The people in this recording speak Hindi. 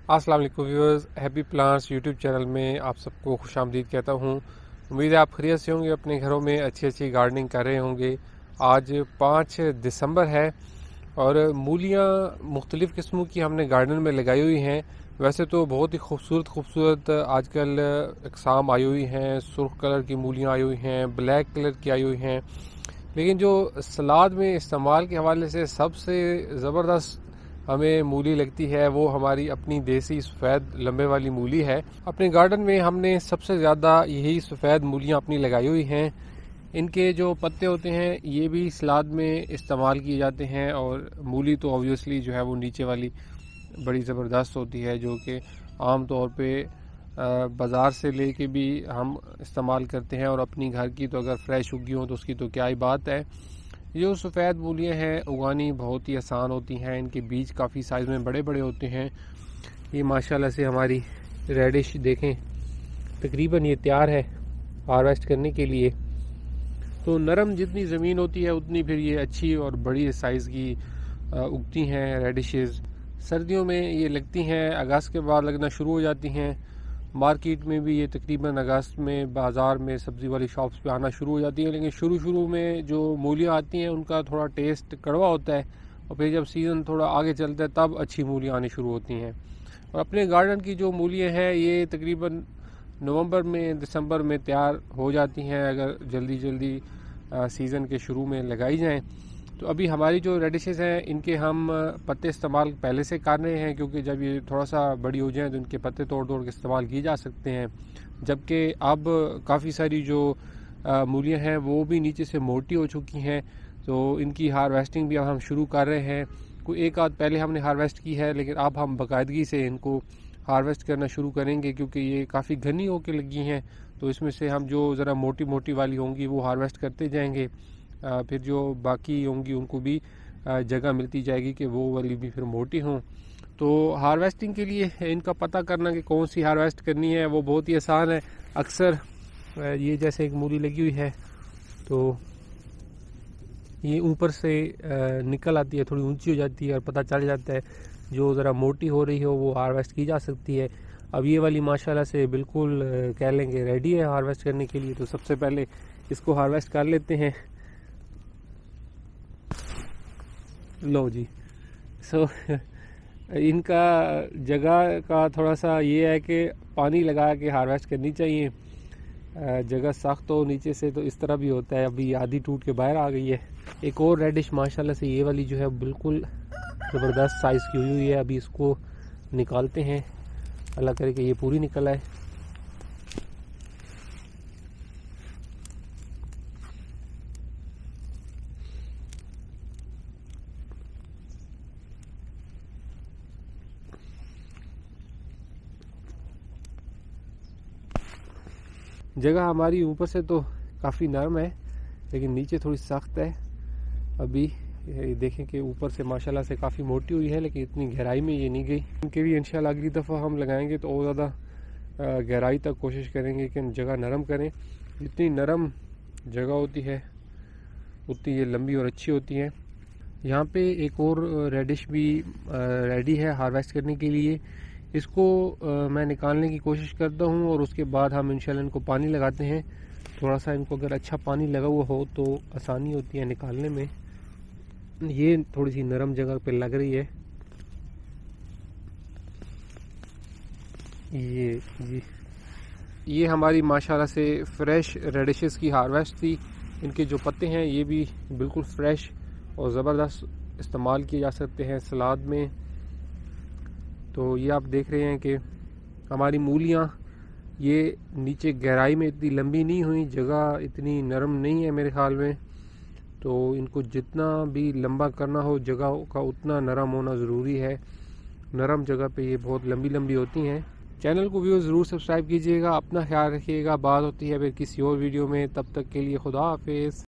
अस्सलाम वालेकुम viewers, happy plants YouTube channel में आप सबको खुशामदीद कहता हूँ। उम्मीद है आप खैरियत से होंगे, अपने घरों में अच्छी गार्डनिंग कर रहे होंगे। आज 5 दिसंबर है और मूलियाँ मुख्तलिफ़ किस्मों की हमने गार्डन में लगाई हुई हैं। वैसे तो बहुत ही खूबसूरत आजकल इकसाम आई हुई हैं। सुर्ख कलर की मूलियाँ आई हुई हैं, ब्लैक कलर की आई हुई हैं, लेकिन जो सलाद में इस्तेमाल के हवाले से सबसे ज़बरदस्त हमें मूली लगती है वो हमारी अपनी देसी सफ़ेद लंबे वाली मूली है। अपने गार्डन में हमने सबसे ज़्यादा यही सफ़ेद मूलियाँ अपनी लगाई हुई हैं। इनके जो पत्ते होते हैं ये भी सलाद में इस्तेमाल किए जाते हैं और मूली तो ऑब्वियसली जो है वो नीचे वाली बड़ी ज़बरदस्त होती है, जो कि आम तौर पे बाज़ार से लेके भी हम इस्तेमाल करते हैं, और अपनी घर की तो अगर फ्रेश उगी हो तो उसकी तो क्या ही बात है। जो सफ़ेद मूलियाँ हैं उगानी बहुत ही आसान होती हैं। इनके बीज काफ़ी साइज़ में बड़े बड़े होते हैं। ये माशाल्लाह से हमारी रेडिश देखें, तकरीबन ये तैयार है हार्वेस्ट करने के लिए। तो नरम जितनी ज़मीन होती है उतनी फिर ये अच्छी और बड़ी साइज़ की उगती हैं रेडिशेस। सर्दियों में ये लगती हैं, अगस्त के बाद लगना शुरू हो जाती हैं। मार्केट में भी ये तकरीबन अगस्त में बाज़ार में सब्ज़ी वाली शॉप्स पे आना शुरू हो जाती है, लेकिन शुरू में जो मूलियाँ आती हैं उनका थोड़ा टेस्ट कड़वा होता है, और फिर जब सीज़न थोड़ा आगे चलता है तब अच्छी मूलियाँ आनी शुरू होती हैं। और अपने गार्डन की जो मूलियाँ हैं ये तकरीबन नवंबर में दिसंबर में तैयार हो जाती हैं, अगर जल्दी सीज़न के शुरू में लगाई जाएँ। तो अभी हमारी जो रेडिशेस हैं इनके हम पत्ते इस्तेमाल पहले से कर रहे हैं, क्योंकि जब ये थोड़ा सा बड़ी हो जाए तो इनके पत्ते तोड़ के इस्तेमाल किए जा सकते हैं। जबकि अब काफ़ी सारी जो मूलियाँ हैं वो भी नीचे से मोटी हो चुकी हैं, तो इनकी हार्वेस्टिंग भी अब हम शुरू कर रहे हैं। कोई एक आध पहले हमने हार्वेस्ट की है, लेकिन अब हम बाकायदगी से इनको हार्वेस्ट करना शुरू करेंगे, क्योंकि ये काफ़ी घनी होकर लगी हैं। तो इसमें से हम जो ज़रा मोटी वाली होंगी वो हार्वेस्ट करते जाएंगे, फिर जो बाकी होंगी उनको भी जगह मिलती जाएगी कि वो वाली भी फिर मोटी हों। तो हार्वेस्टिंग के लिए इनका पता करना कि कौन सी हार्वेस्ट करनी है वो बहुत ही आसान है। अक्सर ये जैसे एक मूली लगी हुई है तो ये ऊपर से निकल आती है, थोड़ी ऊंची हो जाती है और पता चल जाता है जो ज़रा मोटी हो रही हो वो हार्वेस्ट की जा सकती है। अब ये वाली माशाल्लाह से बिल्कुल कह लेंगे रेडी है हार्वेस्ट करने के लिए, तो सबसे पहले इसको हार्वेस्ट कर लेते हैं। लो जी। इनका जगह का थोड़ा सा ये है कि पानी लगा के हार्वेस्ट करनी चाहिए। जगह सख्त हो नीचे से तो इस तरह भी होता है। अभी आधी टूट के बाहर आ गई है। एक और रेडिश माशाल्लाह से ये वाली जो है बिल्कुल ज़बरदस्त साइज़ की हुई है। अभी इसको निकालते हैं, अल्लाह करे कि ये पूरी निकल आए। जगह हमारी ऊपर से तो काफ़ी नरम है, लेकिन नीचे थोड़ी सख्त है। अभी ये देखें कि ऊपर से माशाल्लाह से काफ़ी मोटी हुई है, लेकिन इतनी गहराई में ये नहीं गई। इनके लिए इंशाल्लाह अगली दफ़ा हम लगाएंगे तो और ज़्यादा गहराई तक कोशिश करेंगे कि जगह नरम करें। जितनी नरम जगह होती है उतनी ये लंबी और अच्छी होती है। यहाँ पे एक और रेडिश भी रेडी है हार्वेस्ट करने के लिए। इसको मैं निकालने की कोशिश करता हूँ और उसके बाद हम इंशाल्लाह इनको पानी लगाते हैं। थोड़ा सा इनको अगर अच्छा पानी लगा हुआ हो तो आसानी होती है निकालने में। ये थोड़ी सी नरम जगह पे लग रही है। ये हमारी माशाल्लाह से फ्रेश रेडिशेस की हार्वेस्ट थी। इनके जो पत्ते हैं ये भी बिल्कुल फ्रेश और ज़बरदस्त इस्तेमाल किए जा सकते हैं सलाद में। तो ये आप देख रहे हैं कि हमारी मूलियाँ ये नीचे गहराई में इतनी लंबी नहीं हुई, जगह इतनी नरम नहीं है मेरे ख्याल में। तो इनको जितना भी लंबा करना हो जगह का उतना नरम होना ज़रूरी है। नरम जगह पे ये बहुत लंबी होती हैं। चैनल को व्यूअर्स ज़रूर सब्सक्राइब कीजिएगा। अपना ख्याल रखिएगा। बात होती है फिर किसी और वीडियो में, तब तक के लिए खुदा हाफिज़।